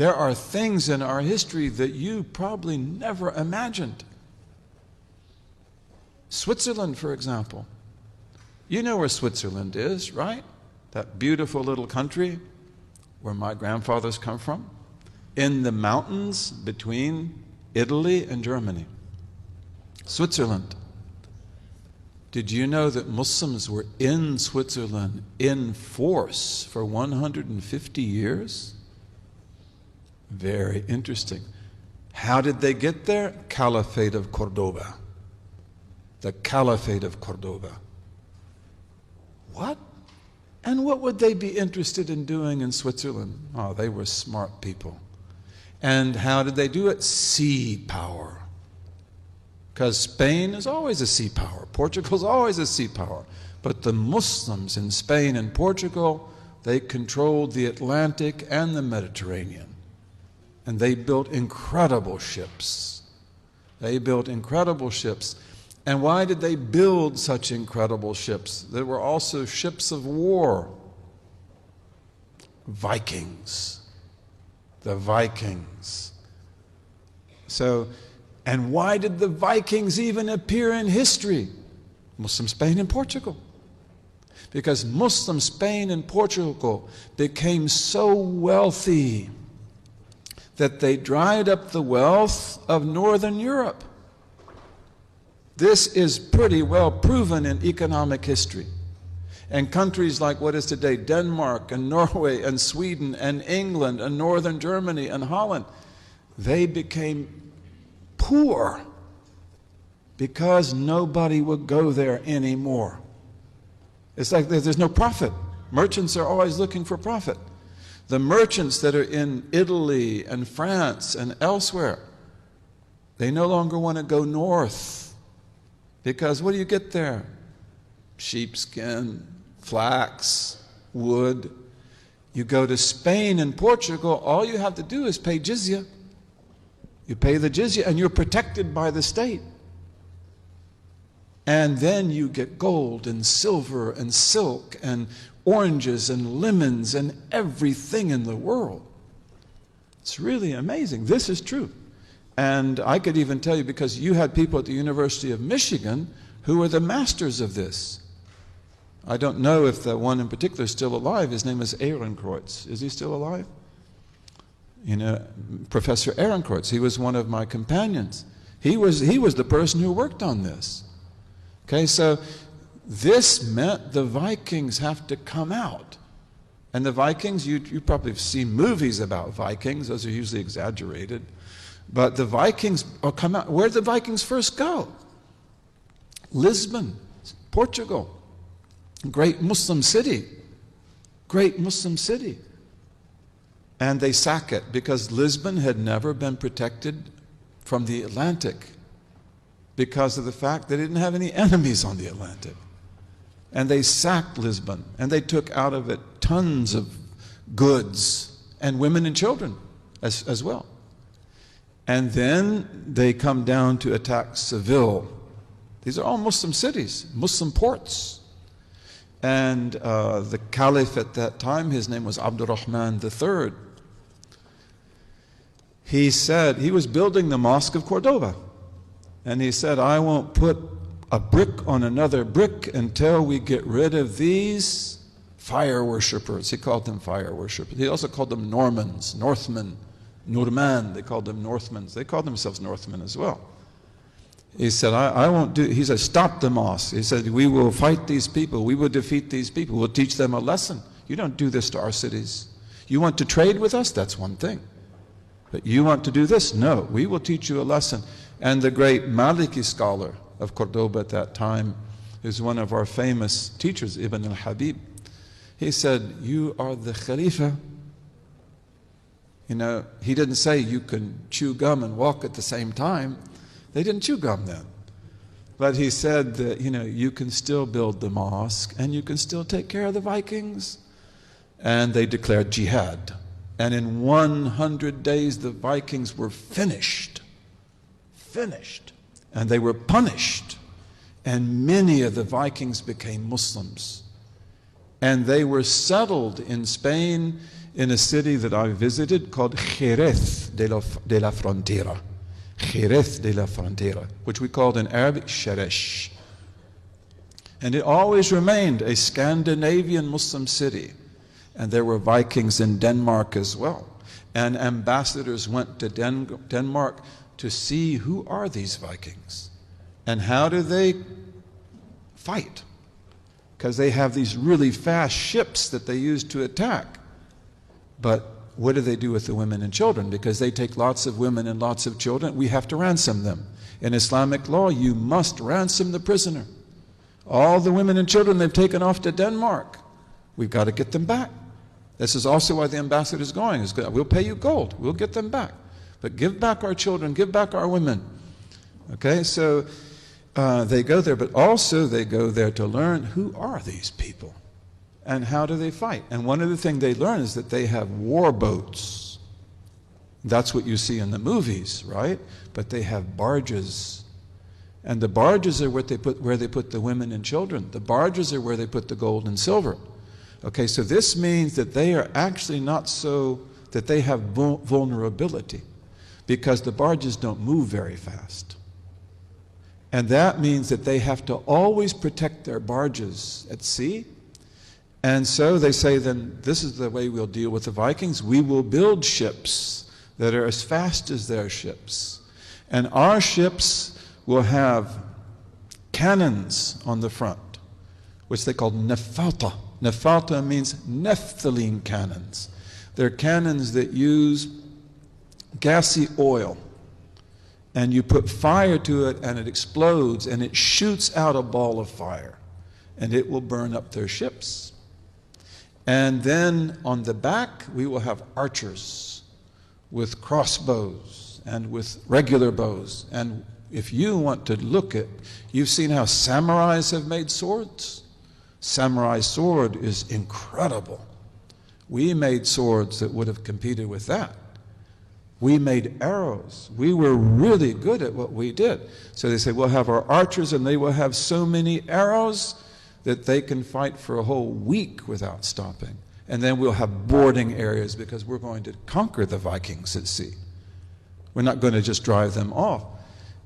There are things in our history that you probably never imagined. Switzerland, for example. You know where Switzerland is, right? That beautiful little country where my grandfathers come from, in the mountains between Italy and Germany. Switzerland. Did you know that Muslims were in Switzerland in force for 150 years? Very interesting. How did they get there? Caliphate of Cordoba. The Caliphate of Cordoba. What? And what would they be interested in doing in Switzerland? Oh, they were smart people. And how did they do it? Sea power. Because Spain is always a sea power. Portugal is always a sea power. But the Muslims in Spain and Portugal, they controlled the Atlantic and the Mediterranean. And they built incredible ships. They built incredible ships. And why did they build such incredible ships? There were also ships of war. Vikings. The Vikings. And why did the Vikings even appear in history? Muslim Spain and Portugal. Because Muslim Spain and Portugal became so wealthy that they dried up the wealth of Northern Europe. This is pretty well proven in economic history. And countries like what is today Denmark and Norway and Sweden and England and Northern Germany and Holland, they became poor because nobody would go there anymore. It's like there's no profit. Merchants are always looking for profit. The merchants that are in Italy and France and elsewhere, they no longer want to go north because what do you get there? Sheepskin, flax, wood. You go to Spain and Portugal, all you have to do is pay jizya. You pay the jizya and you're protected by the state. And then you get gold and silver and silk and oranges and lemons and everything in the world. It's really amazing. This is true. And I could even tell you, because you had people at the University of Michigan who were the masters of this. I don't know if the one in particular is still alive. His name is Ehrenkreuz. Is he still alive? You know, Professor Ehrenkreuz, he was one of my companions. He was the person who worked on this. Okay, so this meant the Vikings have to come out. And the Vikings, you probably have seen movies about Vikings. Those are usually exaggerated. But the Vikings come out. Where did the Vikings first go? Lisbon, Portugal. Great Muslim city. Great Muslim city. And they sack it because Lisbon had never been protected from the Atlantic because of the fact they didn't have any enemies on the Atlantic. And they sacked Lisbon, and they took out of it tons of goods and women and children as well. And then they come down to attack Seville. These are all Muslim cities, Muslim ports. And the caliph at that time, his name was Abdurrahman III. He said, he was building the Mosque of Cordoba. And he said, I won't put a brick on another brick until we get rid of these fire worshippers. He called them fire worshippers. He also called them Normans, Northmen, Norman. They called them Northmans. They called themselves Northmen as well. He said, I won't do, he said, stop the mosque. He said, we will fight these people. We will defeat these people. We'll teach them a lesson. You don't do this to our cities. You want to trade with us? That's one thing. But you want to do this? No, we will teach you a lesson. And the great Maliki scholar of Cordoba at that time, who's one of our famous teachers, Ibn al-Habib, he said, you are the Khalifa. You know, he didn't say you can chew gum and walk at the same time. They didn't chew gum then. But he said that, you know, you can still build the mosque and you can still take care of the Vikings. And they declared jihad. And in 100 days, the Vikings were finished. Finished. And they were punished. And many of the Vikings became Muslims. And they were settled in Spain in a city that I visited called Jerez de la Frontera. Jerez de la Frontera, which we called in Arabic Sheresh. And it always remained a Scandinavian Muslim city. And there were Vikings in Denmark as well. And ambassadors went to Denmark to see who are these Vikings and how do they fight. Because they have these really fast ships that they use to attack. But what do they do with the women and children? Because they take lots of women and lots of children, we have to ransom them. In Islamic law, you must ransom the prisoner. All the women and children they've taken off to Denmark, we've got to get them back. This is also why the ambassador is going. We'll pay you gold. We'll get them back. But give back our children. Give back our women. Okay, so they go there, but also they go there to learn who are these people and how do they fight. And one of the things they learn is that they have war boats. That's what you see in the movies, right? But they have barges. And the barges are where they put the women and children. The barges are where they put the gold and silver. Okay, so this means that they are actually not so, that they have vulnerability because the barges don't move very fast. And that means that they have to always protect their barges at sea. And so they say, then this is the way we'll deal with the Vikings. We will build ships that are as fast as their ships. And our ships will have cannons on the front, which they call nafata. Nafata means naphthalene cannons. They're cannons that use gassy oil. And you put fire to it and it explodes and it shoots out a ball of fire. And it will burn up their ships. And then on the back we will have archers with crossbows and with regular bows. And if you want to look at, you've seen how samurais have made swords? Samurai sword is incredible. We made swords that would have competed with that. We made arrows. We were really good at what we did. So they say, we'll have our archers and they will have so many arrows that they can fight for a whole week without stopping. And then we'll have boarding areas because we're going to conquer the Vikings at sea. We're not going to just drive them off.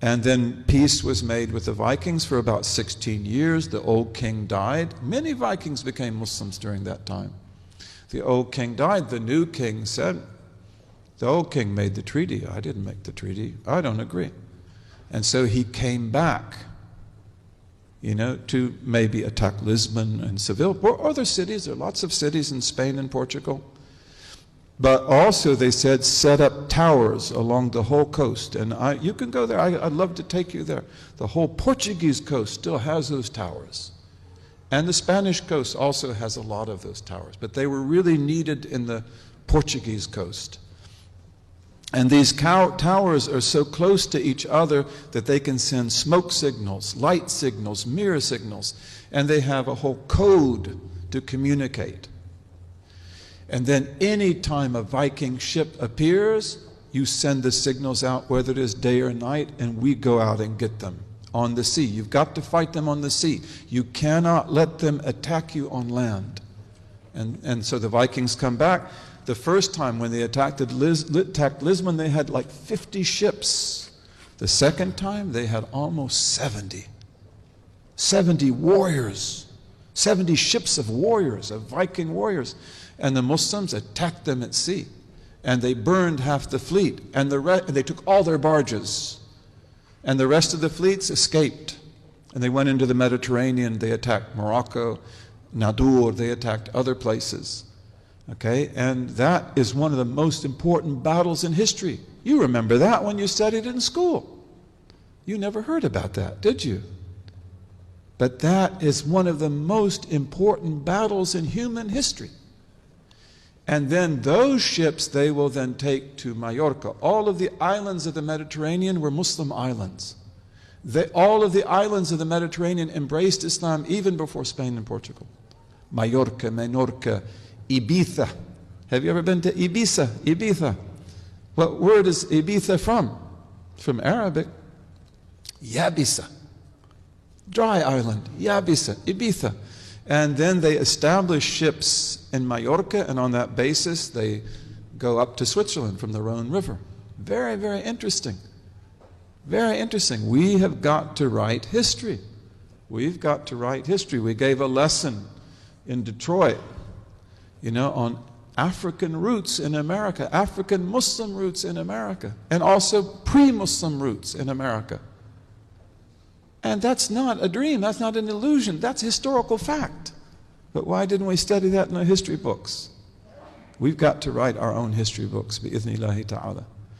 And then peace was made with the Vikings for about 16 years. The old king died. Many Vikings became Muslims during that time. The old king died. The new king said, the old king made the treaty. I didn't make the treaty. I don't agree. And so he came back, to maybe attack Lisbon and Seville or other cities. There are lots of cities in Spain and Portugal. But also they said set up towers along the whole coast. And you can go there. I'd love to take you there. The whole Portuguese coast still has those towers. And the Spanish coast also has a lot of those towers. But they were really needed in the Portuguese coast. And these towers are so close to each other that they can send smoke signals, light signals, mirror signals. And they have a whole code to communicate. And then any time a Viking ship appears, you send the signals out, whether it is day or night, and we go out and get them on the sea. You've got to fight them on the sea. You cannot let them attack you on land. And so the Vikings come back. The first time when they attacked Lisbon, they had like 50 ships. The second time, they had almost 70. 70 warriors. 70 ships of warriors, of Viking warriors. And the Muslims attacked them at sea. And they burned half the fleet. And they took all their barges. And the rest of the fleets escaped. And they went into the Mediterranean. They attacked Morocco, Nadur. They attacked other places. Okay? And that is one of the most important battles in history. You remember that when you studied in school. You never heard about that, did you? But that is one of the most important battles in human history. And then those ships they will then take to Mallorca. All of the islands of the Mediterranean were Muslim islands. All of the islands of the Mediterranean embraced Islam even before Spain and Portugal. Mallorca, Menorca, Ibiza. Have you ever been to Ibiza? Ibiza. What word is Ibiza from? From Arabic. Yabisa. Dry island. Yabisa. Ibiza. And then they establish ships in Mallorca, and on that basis they go up to Switzerland from the Rhone River. Very, very interesting. Very interesting. We have got to write history. We've got to write history. We gave a lesson in Detroit, on African roots in America, African Muslim roots in America, and also pre-Muslim roots in America. And that's not a dream, that's not an illusion, that's historical fact. But why didn't we study that in our history books? We've got to write our own history books, bi-idhnillahi ta'ala.